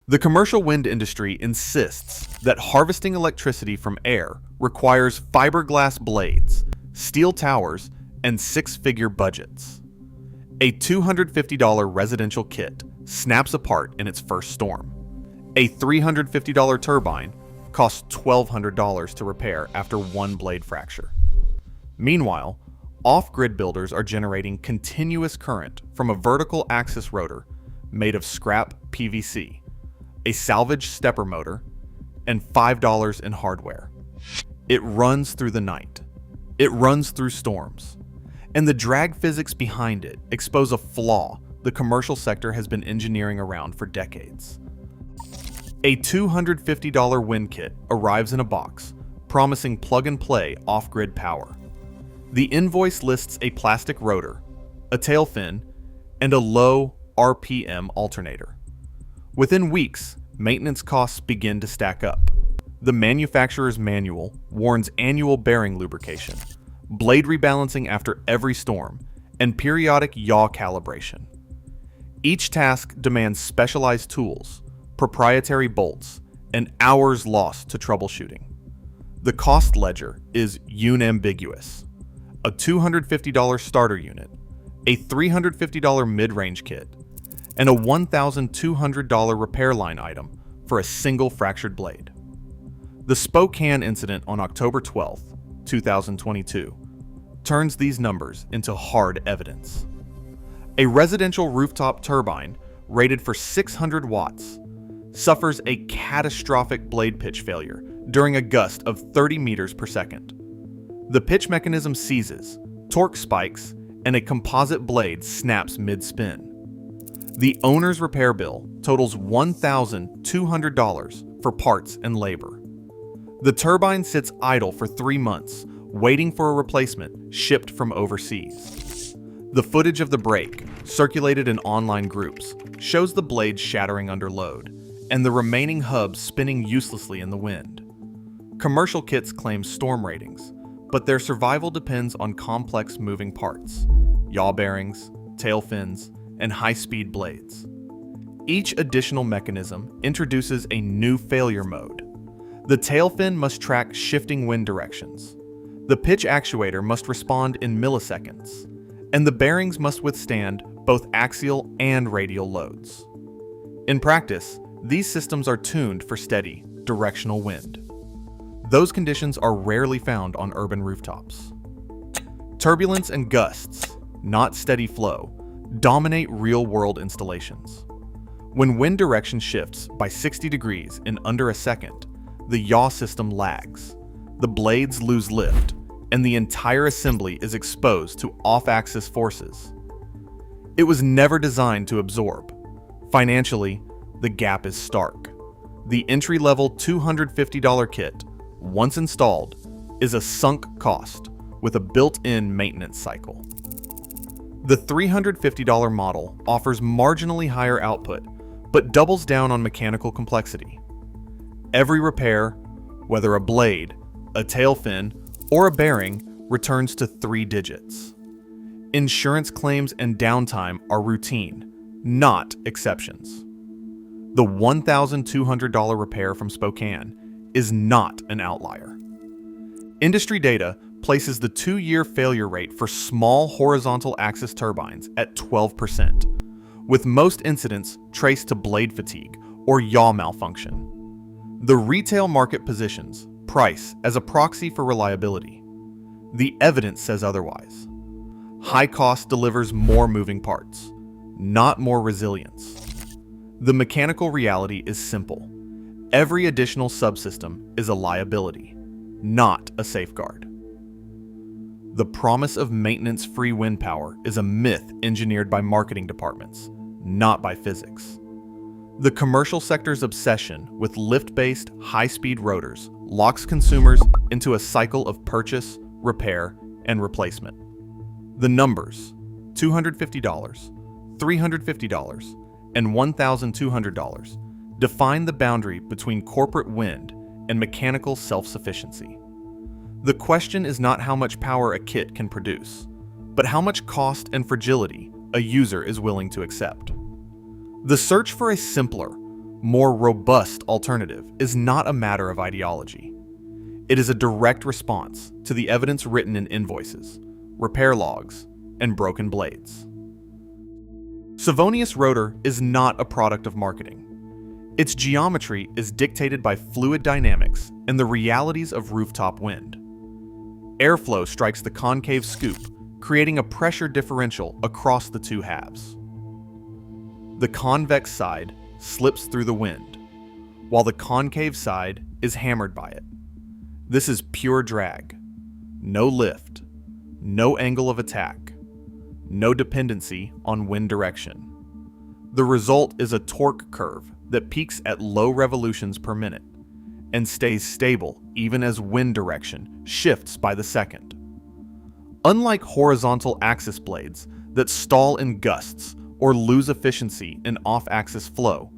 The commercial wind industry insists that harvesting electricity from air requires fiberglass blades, steel towers, and six-figure budgets. A $250 residential kit snaps apart in its first storm. A $350 turbine costs $1,200 to repair after one blade fracture. Meanwhile, off-grid builders are generating continuous current from a vertical axis rotor made of scrap PVC, a salvage stepper motor, and $5 in hardware. It runs through the night. It runs through storms. And the drag physics behind it expose a flaw the commercial sector has been engineering around for decades. A $250 wind kit arrives in a box, promising plug-and-play off-grid power. The invoice lists a plastic rotor, a tail fin, and a low RPM alternator. Within weeks, maintenance costs begin to stack up. The manufacturer's manual warns annual bearing lubrication, blade rebalancing after every storm, and periodic yaw calibration. Each task demands specialized tools, proprietary bolts, and hours lost to troubleshooting. The cost ledger is unambiguous. A $250 starter unit, a $350 mid-range kit, and a $1,200 repair line item for a single fractured blade. The Spokane incident on October 12, 2022, turns these numbers into hard evidence. A residential rooftop turbine rated for 600 watts suffers a catastrophic blade pitch failure during a gust of 30 meters per second. The pitch mechanism seizes, torque spikes, and a composite blade snaps mid-spin. The owner's repair bill totals $1,200 for parts and labor. The turbine sits idle for 3 months, waiting for a replacement shipped from overseas. The footage of the break, circulated in online groups, shows the blades shattering under load, and the remaining hubs spinning uselessly in the wind. Commercial kits claim storm ratings, but their survival depends on complex moving parts, yaw bearings, tail fins, and high-speed blades. Each additional mechanism introduces a new failure mode. The tail fin must track shifting wind directions. The pitch actuator must respond in milliseconds, and the bearings must withstand both axial and radial loads. In practice, these systems are tuned for steady, directional wind. Those conditions are rarely found on urban rooftops. Turbulence and gusts, not steady flow, dominate real-world installations. When wind direction shifts by 60 degrees in under a second, the yaw system lags, the blades lose lift, and the entire assembly is exposed to off-axis forces. It was never designed to absorb. Financially, the gap is stark. The entry-level $250 kit, once installed, is a sunk cost with a built-in maintenance cycle. The $350 model offers marginally higher output, but doubles down on mechanical complexity. Every repair, whether a blade, a tail fin, or a bearing, returns to 3 digits. Insurance claims and downtime are routine, not exceptions. The $1,200 repair from Spokane is not an outlier. Industry data places the 2-year failure rate for small horizontal axis turbines at 12%, with most incidents traced to blade fatigue or yaw malfunction. The retail market positions price as a proxy for reliability. The evidence says otherwise. High cost delivers more moving parts, not more resilience. The mechanical reality is simple. Every additional subsystem is a liability, not a safeguard. The promise of maintenance-free wind power is a myth engineered by marketing departments, not by physics. The commercial sector's obsession with lift-based, high-speed rotors locks consumers into a cycle of purchase, repair, and replacement. The numbers, $250, $350, and $1,200, define the boundary between corporate wind and mechanical self-sufficiency. The question is not how much power a kit can produce, but how much cost and fragility a user is willing to accept. The search for a simpler, more robust alternative is not a matter of ideology. It is a direct response to the evidence written in invoices, repair logs, and broken blades. Savonius rotor is not a product of marketing. Its geometry is dictated by fluid dynamics and the realities of rooftop wind. Airflow strikes the concave scoop, creating a pressure differential across the two halves. The convex side slips through the wind, while the concave side is hammered by it. This is pure drag. No lift, no angle of attack, no dependency on wind direction. The result is a torque curve that peaks at low revolutions per minute and stays stable even as wind direction shifts by the second. Unlike horizontal axis blades that stall in gusts or lose efficiency in off-axis flow,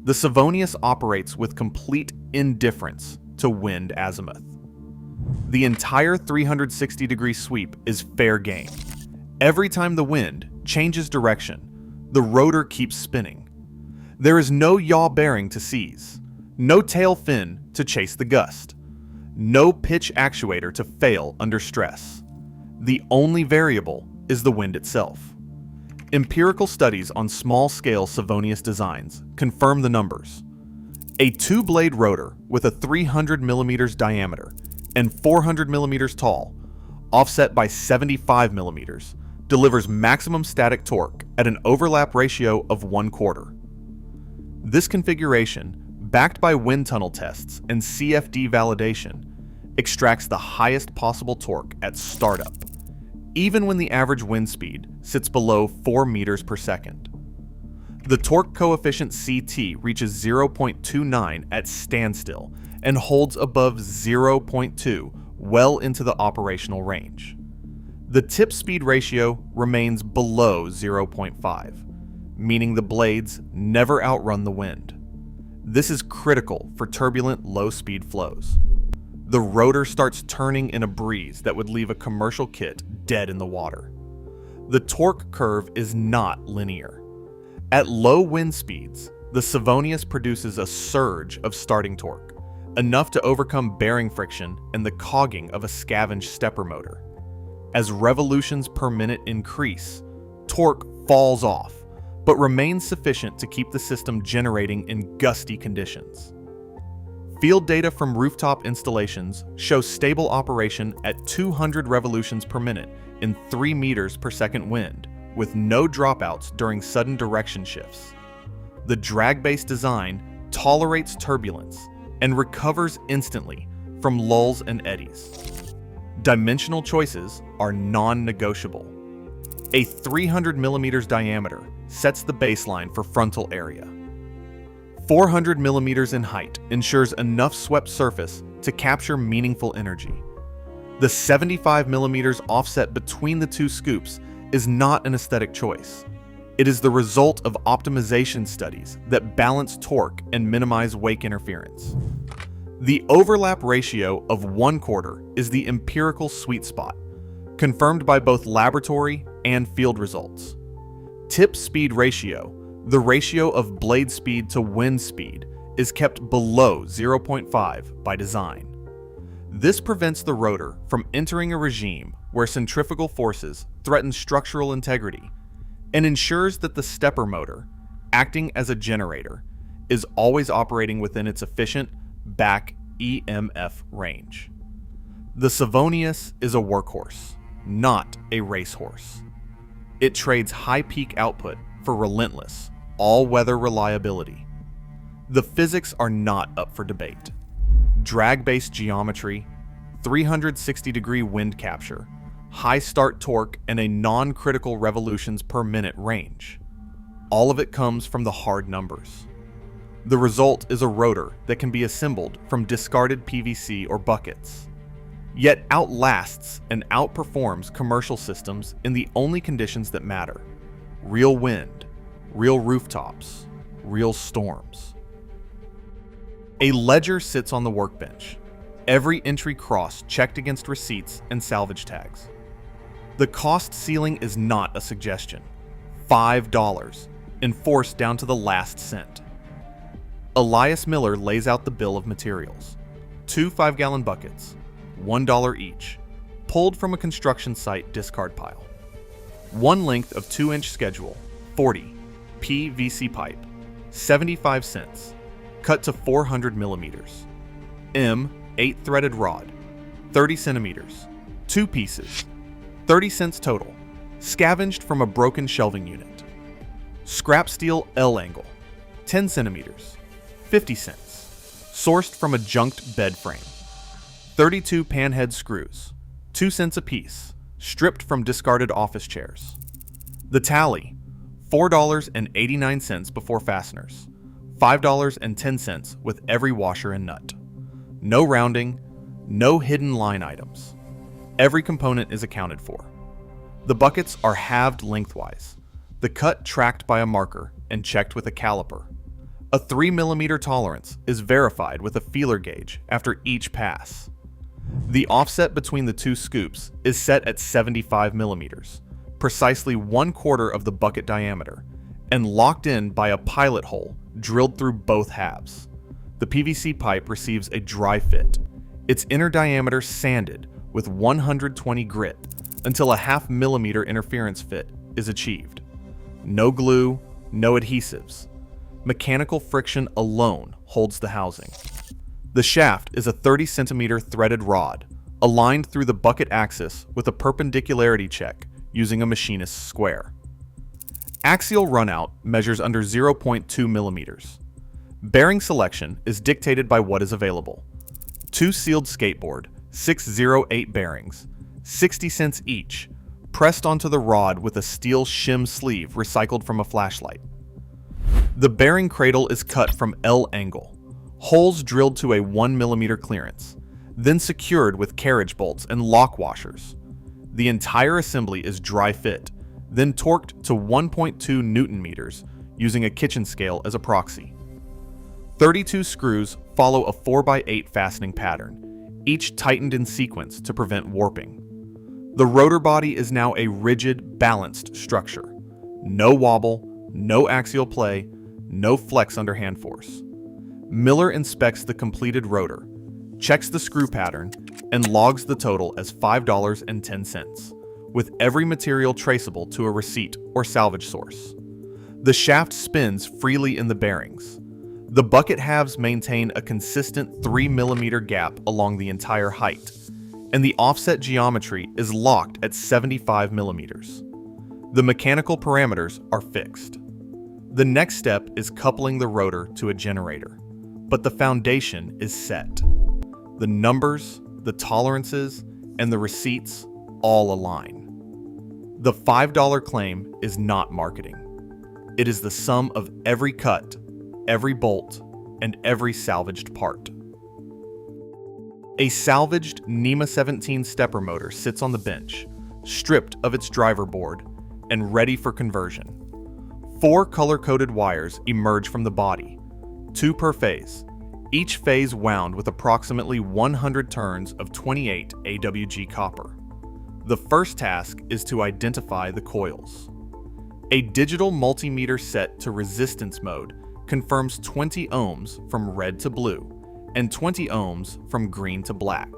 the Savonius operates with complete indifference to wind azimuth. The entire 360-degree sweep is fair game. Every time the wind changes direction, the rotor keeps spinning. There is no yaw bearing to seize, no tail fin to chase the gust, no pitch actuator to fail under stress. The only variable is the wind itself. Empirical studies on small-scale Savonius designs confirm the numbers. A two-blade rotor with a 300 millimeters diameter and 400 millimeters tall, offset by 75 millimeters, delivers maximum static torque at an overlap ratio of 1/4. This configuration, backed by wind tunnel tests and CFD validation, extracts the highest possible torque at startup, even when the average wind speed sits below 4 meters per second. The torque coefficient CT reaches 0.29 at standstill and holds above 0.2 well into the operational range. The tip speed ratio remains below 0.5, meaning the blades never outrun the wind. This is critical for turbulent low-speed flows. The rotor starts turning in a breeze that would leave a commercial kit dead in the water. The torque curve is not linear. At low wind speeds, the Savonius produces a surge of starting torque, enough to overcome bearing friction and the cogging of a scavenged stepper motor. As revolutions per minute increase, torque falls off, but remains sufficient to keep the system generating in gusty conditions. Field data from rooftop installations show stable operation at 200 revolutions per minute in 3 meters per second wind, with no dropouts during sudden direction shifts. The drag-based design tolerates turbulence and recovers instantly from lulls and eddies. Dimensional choices are non-negotiable. A 300 millimeters diameter sets the baseline for frontal area. 400 millimeters in height ensures enough swept surface to capture meaningful energy. The 75 millimeters offset between the two scoops is not an aesthetic choice. It is the result of optimization studies that balance torque and minimize wake interference. The overlap ratio of 1/4 is the empirical sweet spot, confirmed by both laboratory and field results. Tip speed ratio, the ratio of blade speed to wind speed, is kept below 0.5 by design. This prevents the rotor from entering a regime where centrifugal forces threaten structural integrity and ensures that the stepper motor, acting as a generator, is always operating within its efficient back EMF range. The Savonius is a workhorse, not a racehorse. It trades high peak output for relentless, all-weather reliability. The physics are not up for debate. Drag-based geometry, 360-degree wind capture, high start torque, and a non-critical revolutions per minute range. All of it comes from the hard numbers. The result is a rotor that can be assembled from discarded PVC or buckets, yet outlasts and outperforms commercial systems in the only conditions that matter: real wind, real rooftops, real storms. A ledger sits on the workbench, every entry cross checked against receipts and salvage tags. The cost ceiling is not a suggestion: $5, enforced down to the last cent. Elias Miller lays out the bill of materials. 2 5-gallon buckets, $1 each, pulled from a construction site discard pile. 1 length of 2-inch schedule, 40, PVC pipe, 75 cents, cut to 400 millimeters. M 8-threaded rod, 30 centimeters, 2 pieces, 30 cents total, scavenged from a broken shelving unit. Scrap steel L angle, 10 centimeters, 50 cents, sourced from a junked bed frame. 32 panhead screws, 2 cents apiece, stripped from discarded office chairs. The tally, $4.89 before fasteners, $5.10 with every washer and nut. No rounding, no hidden line items. Every component is accounted for. The buckets are halved lengthwise, the cut tracked by a marker and checked with a caliper. A 3mm tolerance is verified with a feeler gauge after each pass. The offset between the 2 scoops is set at 75 millimeters, precisely 1/4 of the bucket diameter, and locked in by a pilot hole drilled through both halves. The PVC pipe receives a dry fit, its inner diameter sanded with 120 grit until a 0.5 millimeter interference fit is achieved. No glue, no adhesives. Mechanical friction alone holds the housing. The shaft is a 30 centimeter threaded rod, aligned through the bucket axis with a perpendicularity check using a machinist's square. Axial runout measures under 0.2 millimeters. Bearing selection is dictated by what is available. 2 sealed skateboard, 608 bearings, 60 cents each, pressed onto the rod with a steel shim sleeve recycled from a flashlight. The bearing cradle is cut from L angle, holes drilled to a 1 millimeter clearance, then secured with carriage bolts and lock washers. The entire assembly is dry fit, then torqued to 1.2 Newton meters using a kitchen scale as a proxy. 32 screws follow a 4x8 fastening pattern, each tightened in sequence to prevent warping. The rotor body is now a rigid, balanced structure. No wobble, no axial play, no flex under hand force. Miller inspects the completed rotor, checks the screw pattern, and logs the total as $5.10, with every material traceable to a receipt or salvage source. The shaft spins freely in the bearings. The bucket halves maintain a consistent 3 millimeter gap along the entire height, and the offset geometry is locked at 75 millimeters. The mechanical parameters are fixed. The next step is coupling the rotor to a generator, but the foundation is set. The numbers, the tolerances, and the receipts all align. The $5 claim is not marketing. It is the sum of every cut, every bolt, and every salvaged part. A salvaged NEMA 17 stepper motor sits on the bench, stripped of its driver board and ready for conversion. 4 color-coded wires emerge from the body, 2 per phase, each phase wound with approximately 100 turns of 28 AWG copper. The first task is to identify the coils. A digital multimeter set to resistance mode confirms 20 ohms from red to blue and 20 ohms from green to black.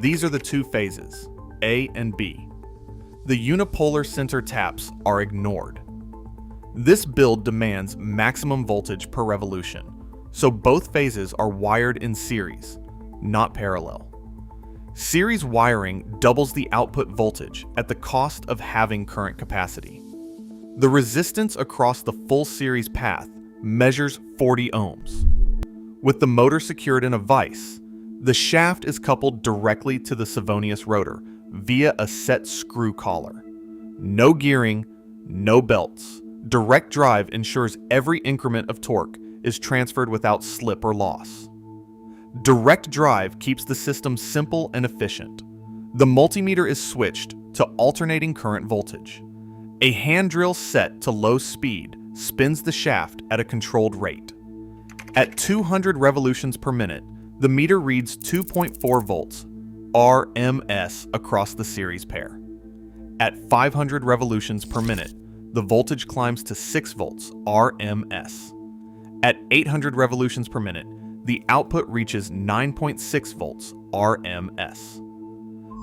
These are the 2 phases, A and B. The unipolar center taps are ignored. This build demands maximum voltage per revolution, so both phases are wired in series, not parallel. Series wiring doubles the output voltage at the cost of halving current capacity. The resistance across the full series path measures 40 ohms. With the motor secured in a vise, the shaft is coupled directly to the Savonius rotor via a set screw collar. No gearing, no belts. Direct drive ensures every increment of torque is transferred without slip or loss. Direct drive keeps the system simple and efficient. The multimeter is switched to alternating current voltage. A hand drill set to low speed spins the shaft at a controlled rate. At 200 revolutions per minute, the meter reads 2.4 volts RMS across the series pair. At 500 revolutions per minute, the voltage climbs to 6 volts RMS. At 800 revolutions per minute, the output reaches 9.6 volts RMS.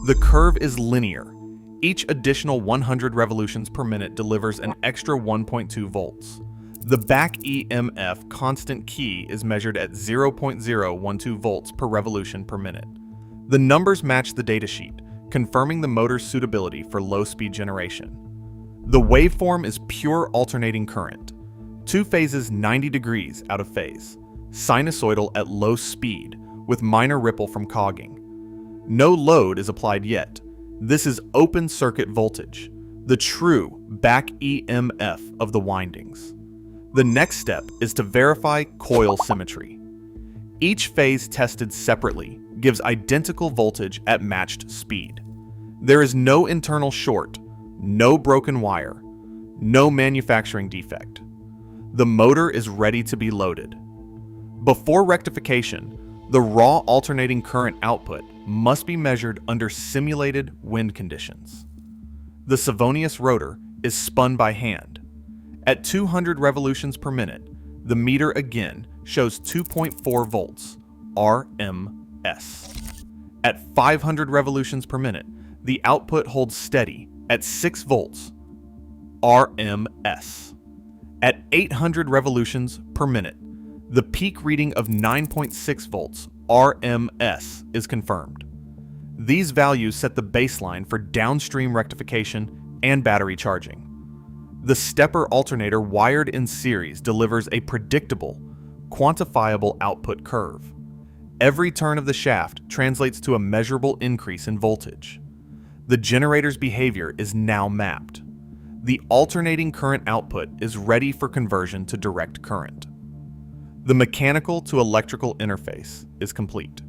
The curve is linear. Each additional 100 revolutions per minute delivers an extra 1.2 volts. The back EMF constant key is measured at 0.012 volts per revolution per minute. The numbers match the datasheet, confirming the motor's suitability for low-speed generation. The waveform is pure alternating current, two phases 90 degrees out of phase, sinusoidal at low speed, with minor ripple from cogging. No load is applied yet. This is open circuit voltage, the true back EMF of the windings. The next step is to verify coil symmetry. Each phase tested separately gives identical voltage at matched speed. There is no internal short, no broken wire, no manufacturing defect. The motor is ready to be loaded. Before rectification, the raw alternating current output must be measured under simulated wind conditions. The Savonius rotor is spun by hand. At 200 revolutions per minute, the meter again shows 2.4 volts RMS. At 500 revolutions per minute, the output holds steady at 6 volts RMS. At 800 revolutions per minute, the peak reading of 9.6 volts RMS is confirmed. These values set the baseline for downstream rectification and battery charging. The stepper alternator wired in series delivers a predictable, quantifiable output curve. Every turn of the shaft translates to a measurable increase in voltage. The generator's behavior is now mapped. The alternating current output is ready for conversion to direct current. The mechanical to electrical interface is complete.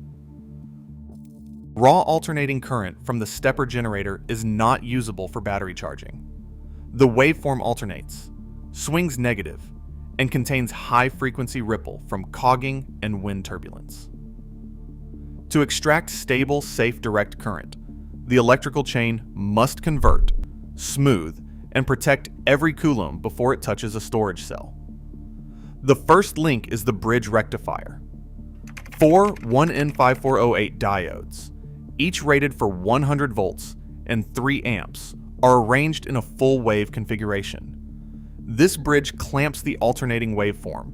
Raw alternating current from the stepper generator is not usable for battery charging. The waveform alternates, swings negative, and contains high-frequency ripple from cogging and wind turbulence. To extract stable, safe direct current, the electrical chain must convert, smooth, and protect every coulomb before it touches a storage cell. The first link is the bridge rectifier. 4 1N5408 diodes, each rated for 100 volts and 3 amps, are arranged in a full wave configuration. This bridge clamps the alternating waveform,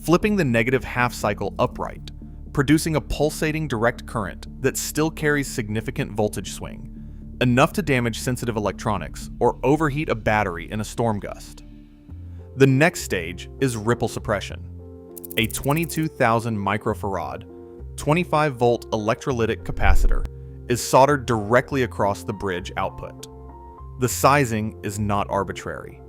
flipping the negative half-cycle upright, producing a pulsating direct current that still carries significant voltage swing, enough to damage sensitive electronics or overheat a battery in a storm gust. The next stage is ripple suppression. A 22,000 microfarad, 25-volt electrolytic capacitor is soldered directly across the bridge output. The sizing is not arbitrary.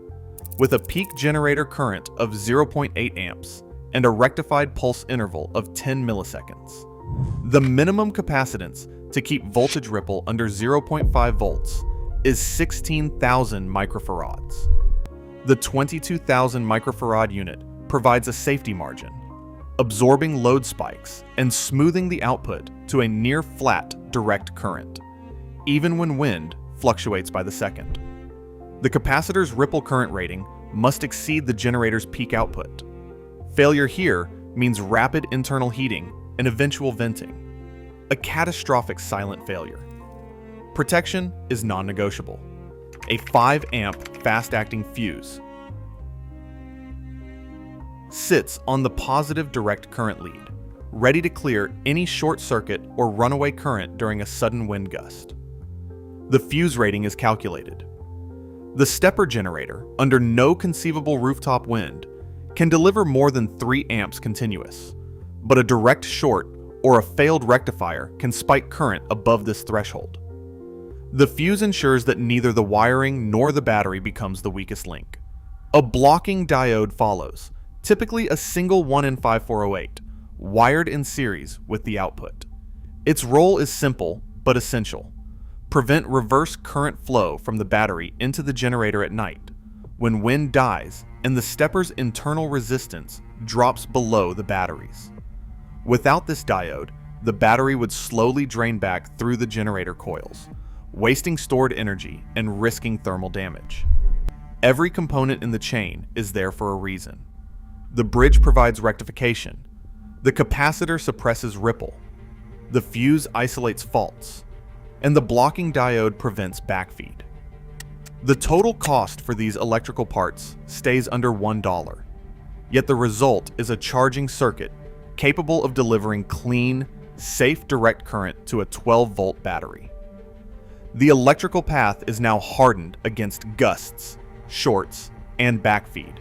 With a peak generator current of 0.8 amps and a rectified pulse interval of 10 milliseconds. The minimum capacitance to keep voltage ripple under 0.5 volts is 16,000 microfarads. The 22,000 microfarad unit provides a safety margin, absorbing load spikes and smoothing the output to a near flat direct current, even when wind fluctuates by the second. The capacitor's ripple current rating must exceed the generator's peak output. Failure here means rapid internal heating and eventual venting, a catastrophic silent failure. Protection is non-negotiable. A 5 amp fast-acting fuse sits on the positive direct current lead, ready to clear any short circuit or runaway current during a sudden wind gust. The fuse rating is calculated. The stepper generator, under no conceivable rooftop wind, can deliver more than 3 amps continuous, but a direct short or a failed rectifier can spike current above this threshold. The fuse ensures that neither the wiring nor the battery becomes the weakest link. A blocking diode follows, typically a single 1N5408, wired in series with the output. Its role is simple but essential. Prevent reverse current flow from the battery into the generator at night, when wind dies and the stepper's internal resistance drops below the batteries. Without this diode, the battery would slowly drain back through the generator coils, wasting stored energy and risking thermal damage. Every component in the chain is there for a reason. The bridge provides rectification. The capacitor suppresses ripple. The fuse isolates faults. And the blocking diode prevents backfeed. The total cost for these electrical parts stays under $1, yet the result is a charging circuit capable of delivering clean, safe direct current to a 12-volt battery. The electrical path is now hardened against gusts, shorts, and backfeed.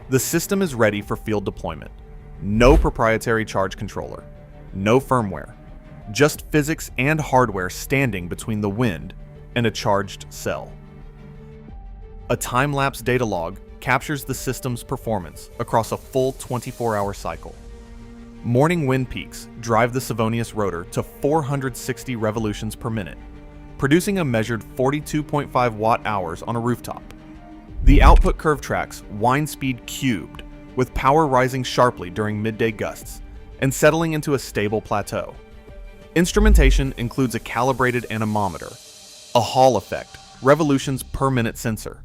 The system is ready for field deployment. No proprietary charge controller, no firmware, just physics and hardware standing between the wind and a charged cell. A time-lapse data log captures the system's performance across a full 24-hour cycle. Morning wind peaks drive the Savonius rotor to 460 revolutions per minute, producing a measured 42.5 watt-hours on a rooftop. The output curve tracks wind speed cubed, with power rising sharply during midday gusts and settling into a stable plateau. Instrumentation includes a calibrated anemometer, a Hall effect, revolutions per minute sensor,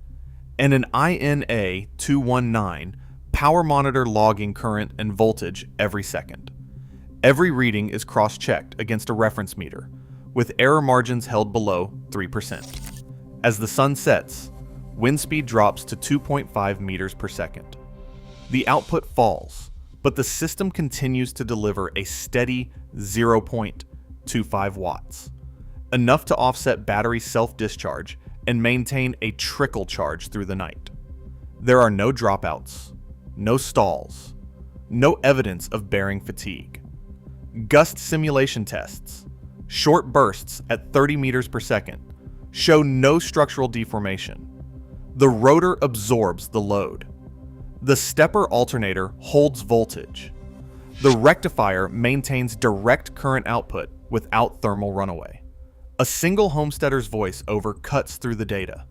and an INA 219 power monitor logging current and voltage every second. Every reading is cross-checked against a reference meter, with error margins held below 3%. As the sun sets, wind speed drops to 2.5 meters per second. The output falls, but the system continues to deliver a steady 0.25 watts, enough to offset battery self-discharge and maintain a trickle charge through the night. There are no dropouts, no stalls, no evidence of bearing fatigue. Gust simulation tests, short bursts at 30 meters per second, show no structural deformation. The rotor absorbs the load. The stepper alternator holds voltage. The rectifier maintains direct current output without thermal runaway. A single homesteader's voice-over cuts through the data.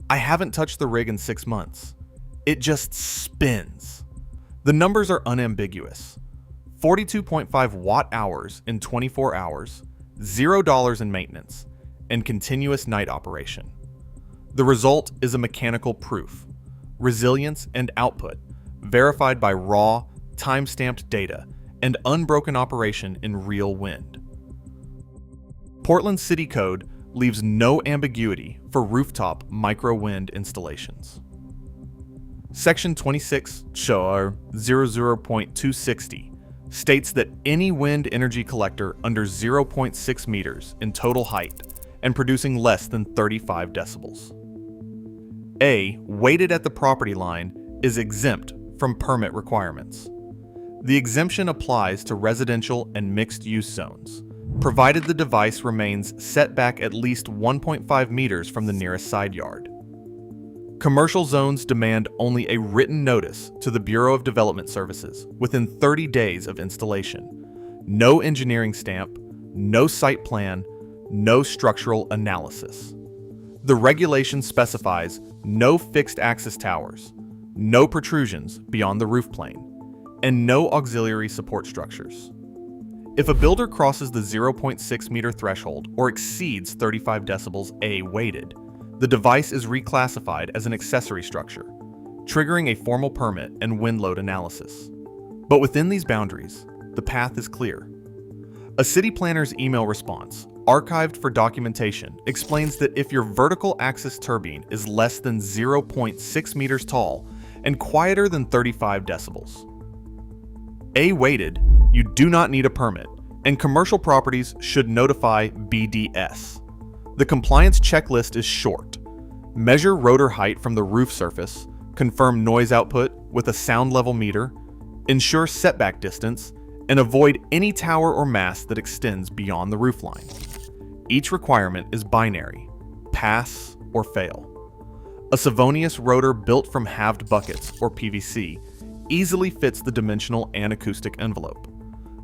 I haven't touched the rig in 6 months. It just spins. The numbers are unambiguous. 42.5 watt-hours in 24 hours, $0 in maintenance, and continuous night operation. The result is a mechanical proof, resilience and output, verified by raw, time-stamped data, and unbroken operation in real wind. Portland City Code leaves no ambiguity for rooftop micro-wind installations. Section 26 SHOAR 00.260 states that any wind energy collector under 0.6 meters in total height and producing less than 35 decibels. A, weighted at the property line, is exempt from permit requirements. The exemption applies to residential and mixed-use zones, provided the device remains set back at least 1.5 meters from the nearest side yard. Commercial zones demand only a written notice to the Bureau of Development Services within 30 days of installation. No engineering stamp, no site plan, no structural analysis. The regulation specifies no fixed access towers, no protrusions beyond the roof plane, and no auxiliary support structures. If a builder crosses the 0.6 meter threshold or exceeds 35 decibels A-weighted, the device is reclassified as an accessory structure, triggering a formal permit and wind load analysis. But within these boundaries, the path is clear. A city planner's email response, archived for documentation, explains that if your vertical axis turbine is less than 0.6 meters tall and quieter than 35 decibels, A-weighted, you do not need a permit, and commercial properties should notify BDS. The compliance checklist is short. Measure rotor height from the roof surface, confirm noise output with a sound level meter, ensure setback distance, and avoid any tower or mast that extends beyond the roofline. Each requirement is binary, pass or fail. A Savonius rotor built from halved buckets, or PVC, easily fits the dimensional and acoustic envelope.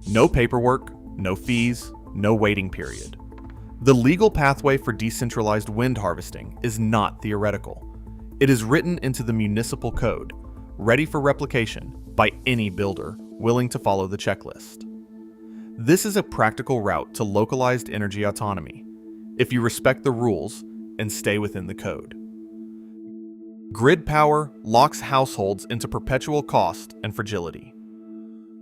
No paperwork, no fees, no waiting period. The legal pathway for decentralized wind harvesting is not theoretical. It is written into the municipal code, ready for replication by any builder willing to follow the checklist. This is a practical route to localized energy autonomy, if you respect the rules and stay within the code. Grid power locks households into perpetual cost and fragility.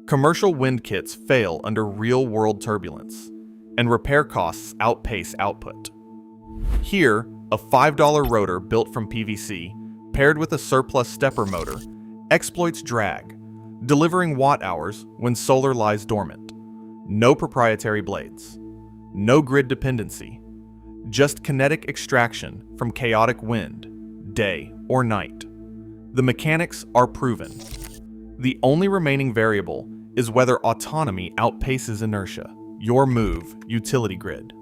Commercial wind kits fail under real-world turbulence, and repair costs outpace output. Here, a $5 rotor built from PVC, paired with a surplus stepper motor, exploits drag, delivering watt-hours when solar lies dormant. No proprietary blades. No grid dependency. Just kinetic extraction from chaotic wind, day or night. The mechanics are proven. The only remaining variable is whether autonomy outpaces inertia. Your move, utility grid.